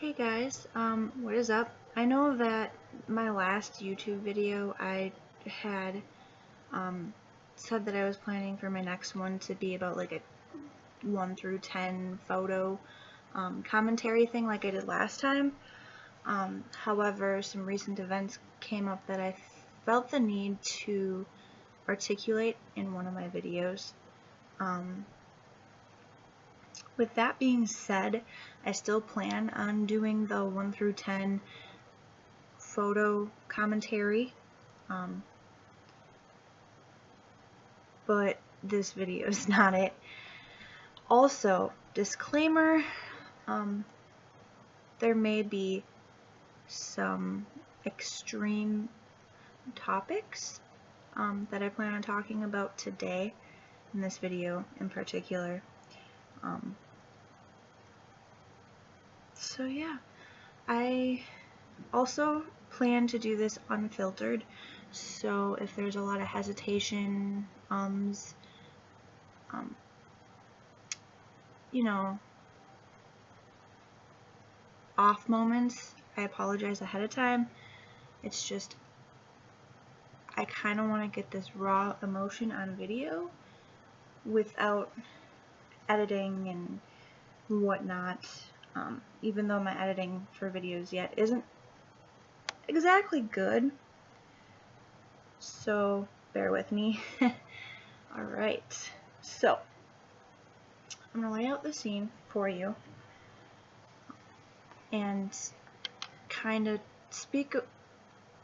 Hey guys, what is up? I know that my last YouTube video I had said that I was planning for my next one to be about like a 1 through 10 photo commentary thing like I did last time. However, some recent events came up that I felt the need to articulate in one of my videos. With that being said, I still plan on doing the 1 through 10 photo commentary, but this video is not it. Also, disclaimer, there may be some extreme topics that I plan on talking about today in this video in particular. So yeah, I also plan to do this unfiltered, so if there's a lot of hesitation, you know, off moments, I apologize ahead of time. It's just, I kind of want to get this raw emotion on video without editing and whatnot, even though my editing for videos yet isn't exactly good, so bear with me. Alright, so I'm going to lay out the scene for you and kind of speak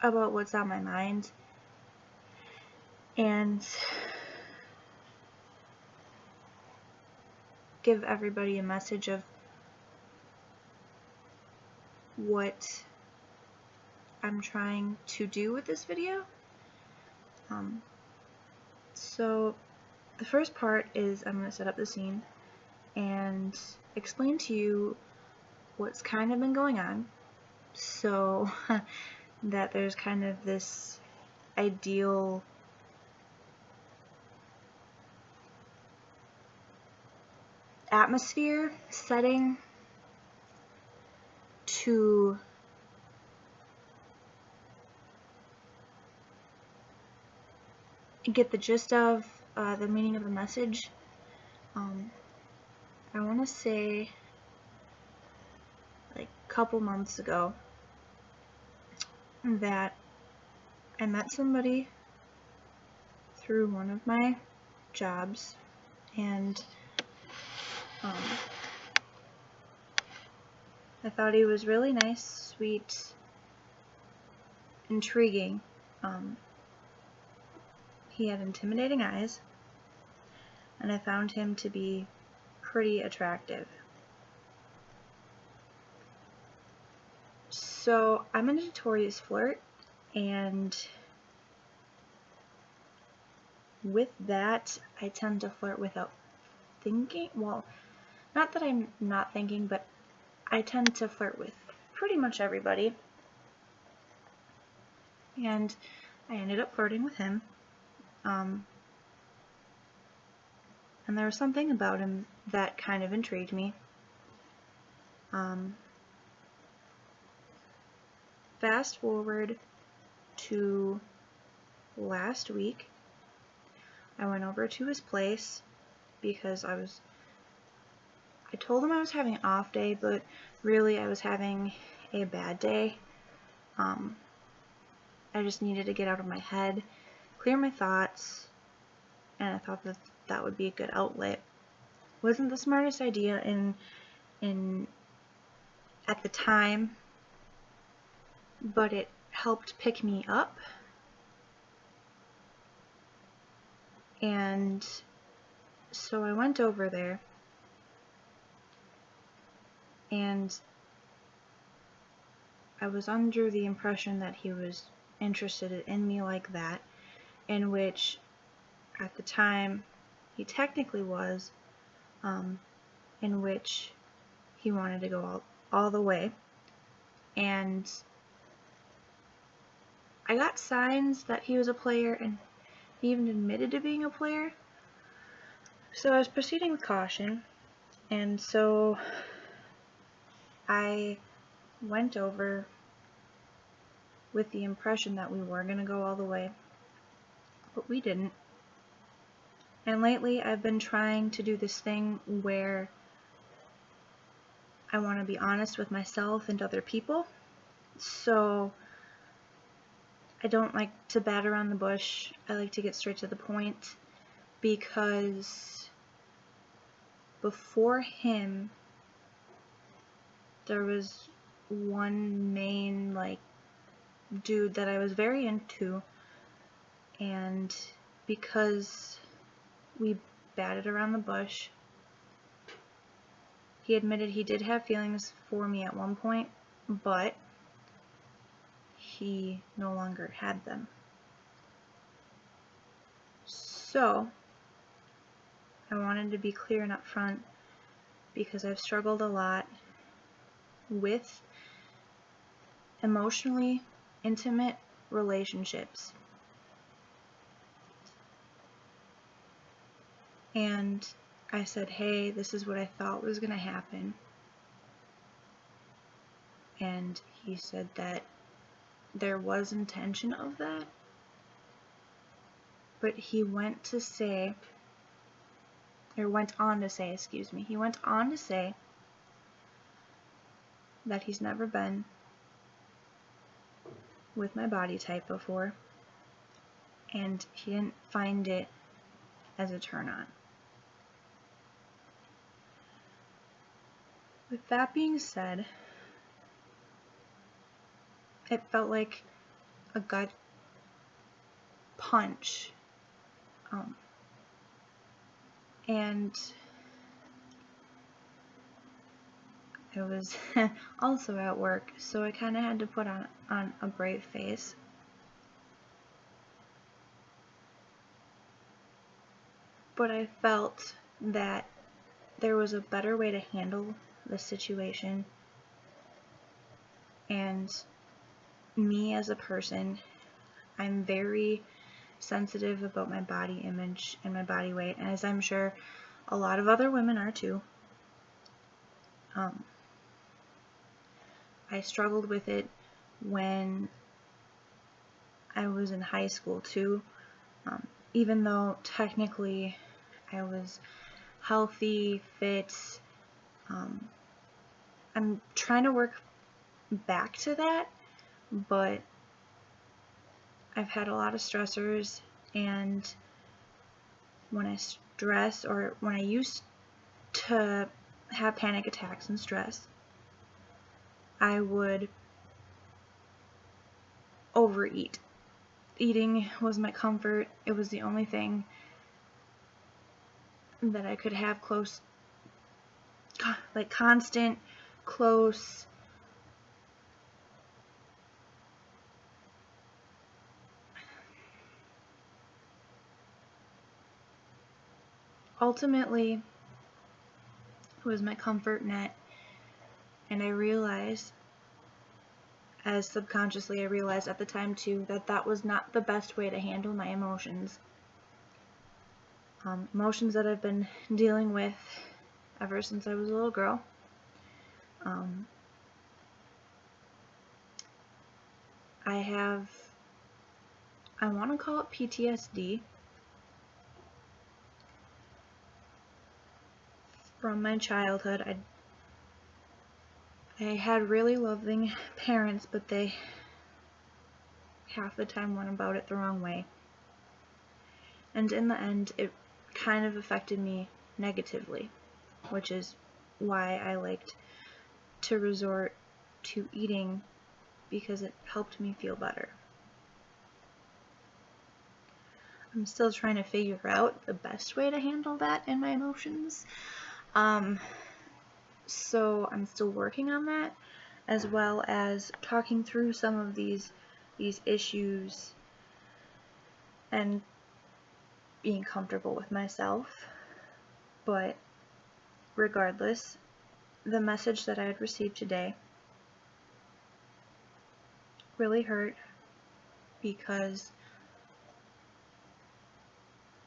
about what's on my mind and give everybody a message of what I'm trying to do with this video. So the first part is I'm going to set up the scene and explain to you what's kind of been going on, so that there's kind of this ideal atmosphere setting to get the gist of the meaning of the message. I want to say like a couple months ago that I met somebody through one of my jobs, and I thought he was really nice, sweet, intriguing. He had intimidating eyes, and I found him to be pretty attractive. So I'm a notorious flirt, and with that, I tend to flirt without thinking. Well, not that I'm not thinking, but I tend to flirt with pretty much everybody. And I ended up flirting with him. And there was something about him that kind of intrigued me. Fast forward to last week, I went over to his place because I told him I was having an off day, but really I was having a bad day. I just needed to get out of my head, clear my thoughts, and I thought that would be a good outlet. Wasn't the smartest idea at the time, but it helped pick me up. And so I went over there, and I was under the impression that he was interested in me like that, in which at the time he technically was, in which he wanted to go all the way. And I got signs that he was a player, and he even admitted to being a player. So I was proceeding with caution, and so I went over with the impression that we were going to go all the way, but we didn't. And lately I've been trying to do this thing where I want to be honest with myself and other people. So I don't like to bat around the bush. I like to get straight to the point, because before him there was one main dude that I was very into, and because we batted around the bush, he admitted he did have feelings for me at one point, but he no longer had them. So I wanted to be clear and upfront, because I've struggled a lot with emotionally intimate relationships. And I said, hey, this is what I thought was going to happen. And he said that there was intention of that, but he went on to say, that he's never been with my body type before, and he didn't find it as a turn on. With that being said, it felt like a gut punch. And I was also at work, so I kind of had to put on a brave face. But I felt that there was a better way to handle the situation, and me as a person, I'm very sensitive about my body image and my body weight, and as I'm sure a lot of other women are too. I struggled with it when I was in high school too, even though technically I was healthy, fit. I'm trying to work back to that, but I've had a lot of stressors, and when I stress, or when I used to have panic attacks and stress, I would overeat. Eating was my comfort. It was the only thing that I could have close, like constant, close, ultimately it was my comfort net. And I realized, as subconsciously I realized at the time too, that that was not the best way to handle my emotions. Emotions that I've been dealing with ever since I was a little girl. I want to call it PTSD from my childhood. I had really loving parents, but they half the time went about it the wrong way. And in the end, it kind of affected me negatively, which is why I liked to resort to eating, because it helped me feel better. I'm still trying to figure out the best way to handle that in my emotions. So I'm still working on that, as well as talking through some of these issues and being comfortable with myself. But regardless, the message that I had received today really hurt, because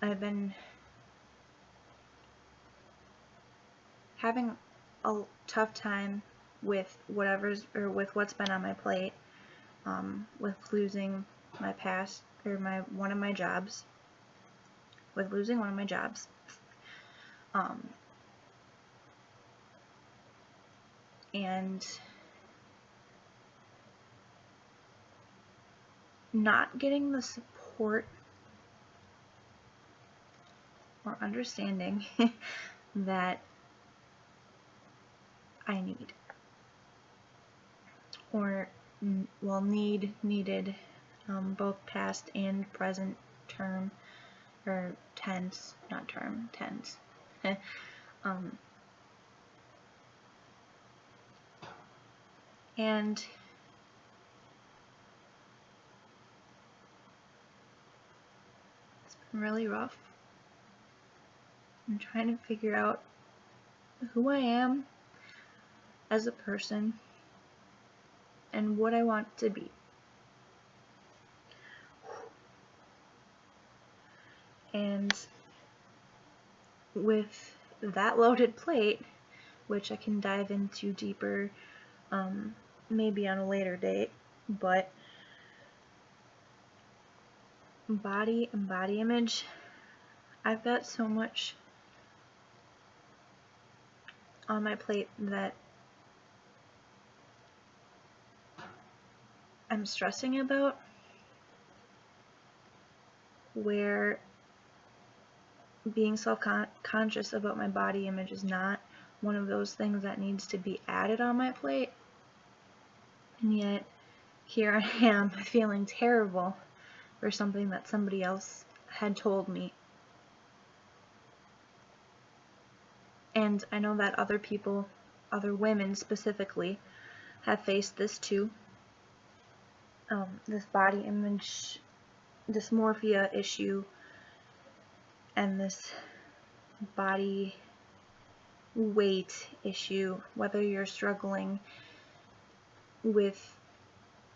I've been having a tough time with with what's been on my plate, with losing my past, or one of my jobs, with losing one of my jobs, and not getting the support or understanding that I need, or needed, both past and present term, or tense, not term, tense. And it's been really rough. I'm trying to figure out who I am as a person and what I want to be. And with that loaded plate, which I can dive into deeper, maybe on a later date, but body and body image, I've got so much on my plate that I'm stressing about, where being self-conscious about my body image is not one of those things that needs to be added on my plate. And yet, here I am feeling terrible for something that somebody else had told me. And I know that other people, other women specifically, have faced this too. This body image dysmorphia issue and this body weight issue, whether you're struggling with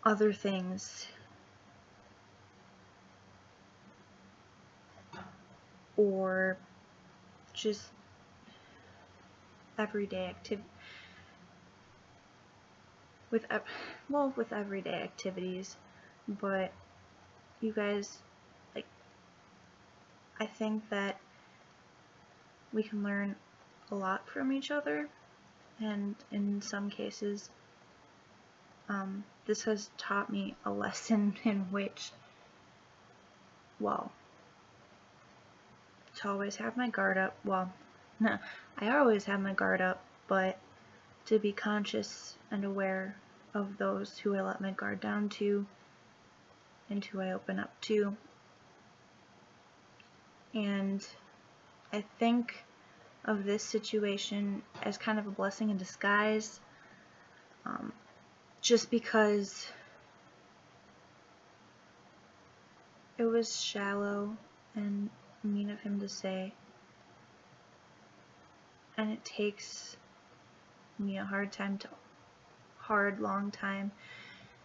other things or just everyday with everyday activities. But you guys, like, I think that we can learn a lot from each other, and in some cases, this has taught me a lesson in which, well, to always have my guard up. Well, no, I always have my guard up, but to be conscious and aware of those who I let my guard down to and who I open up to. And I think of this situation as kind of a blessing in disguise, just because it was shallow and mean of him to say, and it takes me a long time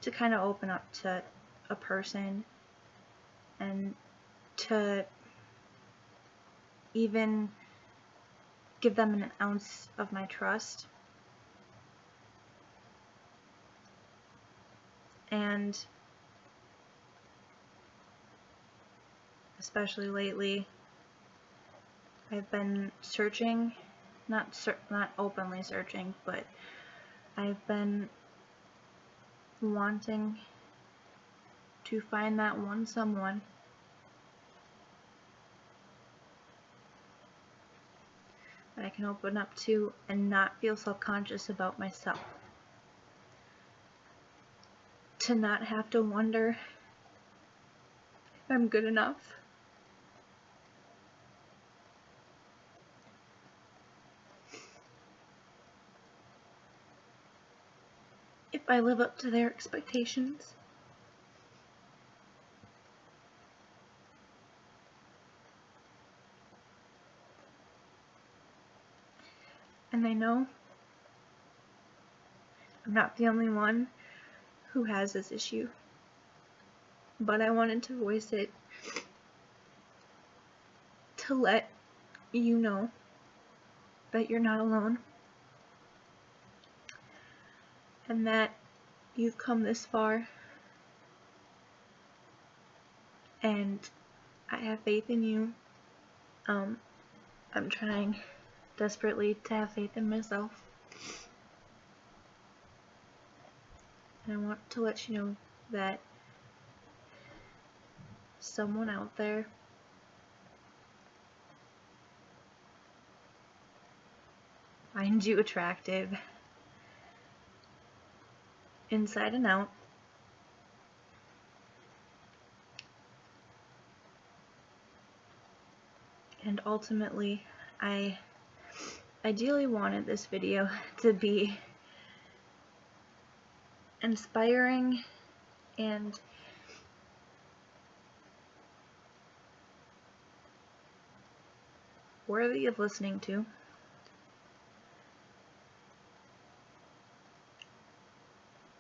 to kind of open up to a person and to even give them an ounce of my trust. And especially lately, I've been searching, not openly searching, but I've been wanting to find that one someone that I can open up to and not feel self-conscious about myself. To not have to wonder if I'm good enough. If I live up to their expectations. And I know I'm not the only one who has this issue, but I wanted to voice it to let you know that you're not alone. and that you've come this far, and I have faith in you. I'm trying desperately to have faith in myself, and I want to let you know that someone out there finds you attractive inside and out. And ultimately, I ideally wanted this video to be inspiring and worthy of listening to.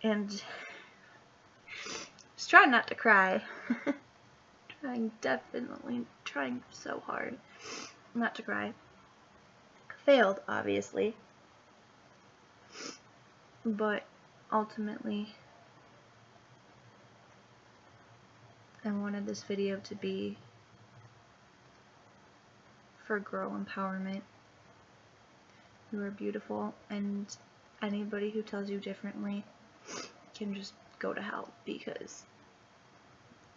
And just trying not to cry. Definitely trying so hard not to cry. Failed, obviously. But ultimately, I wanted this video to be for girl empowerment. You are beautiful, and anybody who tells you differently can just go to hell, because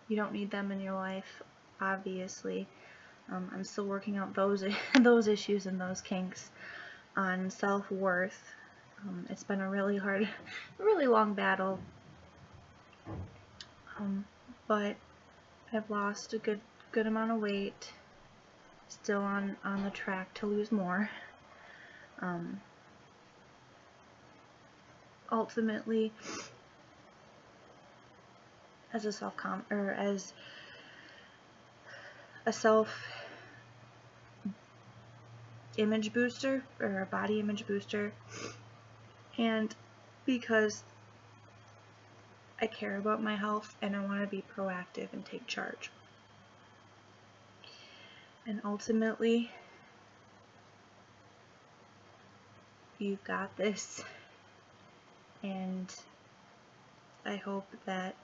you don't need them in your life, obviously. I'm still working out those issues and those kinks on self-worth. It's been a really hard, really long battle, but I've lost a good amount of weight. Still on the track to lose more. Ultimately, as a self-image booster, or a body image booster, and because I care about my health and I want to be proactive and take charge. And ultimately, you've got this, and I hope that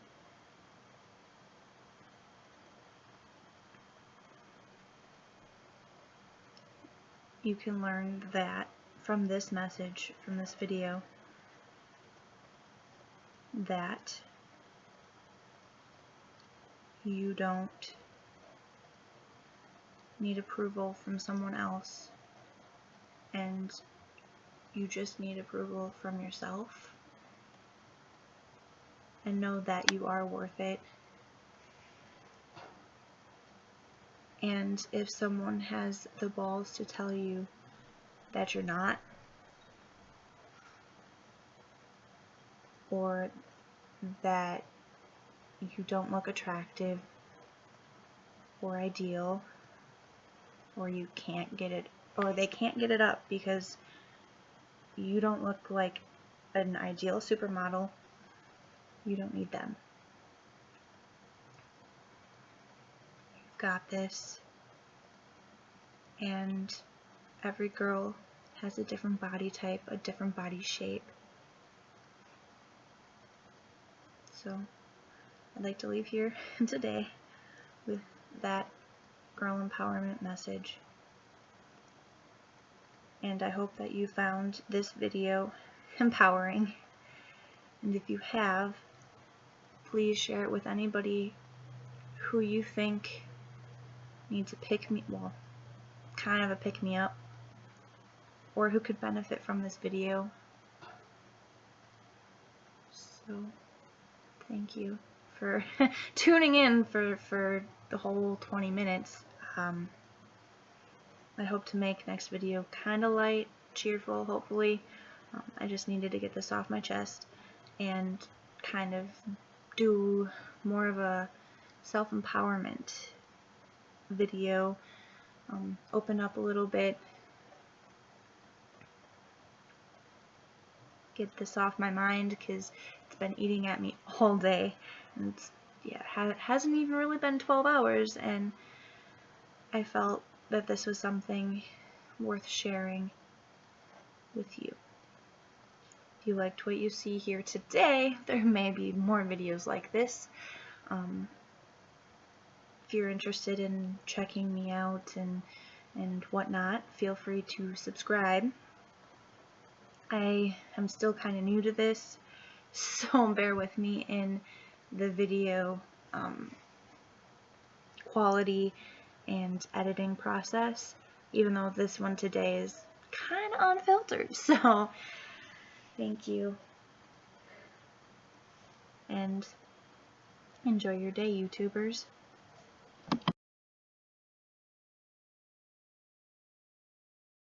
you can learn that from this message, from this video, that you don't need approval from someone else, and you just need approval from yourself, and know that you are worth it. And if someone has the balls to tell you that you're not, or that you don't look attractive or ideal, or you can't get it, or they can't get it up because you don't look like an ideal supermodel, you don't need them. You've got this. And every girl has a different body type, a different body shape. So I'd like to leave here today with that girl empowerment message. And I hope that you found this video empowering. And if you have, please share it with anybody who you think needs a kind of a pick-me-up, or who could benefit from this video. So thank you for tuning in for the whole 20 minutes. I hope to make next video kind of light, cheerful, hopefully. I just needed to get this off my chest and kind of do more of a self-empowerment video, open up a little bit, get this off my mind, because it's been eating at me all day, and it hasn't even really been 12 hours, and I felt that this was something worth sharing with you. If you liked what you see here today, there may be more videos like this. If you're interested in checking me out and whatnot, feel free to subscribe. I am still kind of new to this, so bear with me in the video quality and editing process, even though this one today is kind of unfiltered. So thank you, and enjoy your day, YouTubers.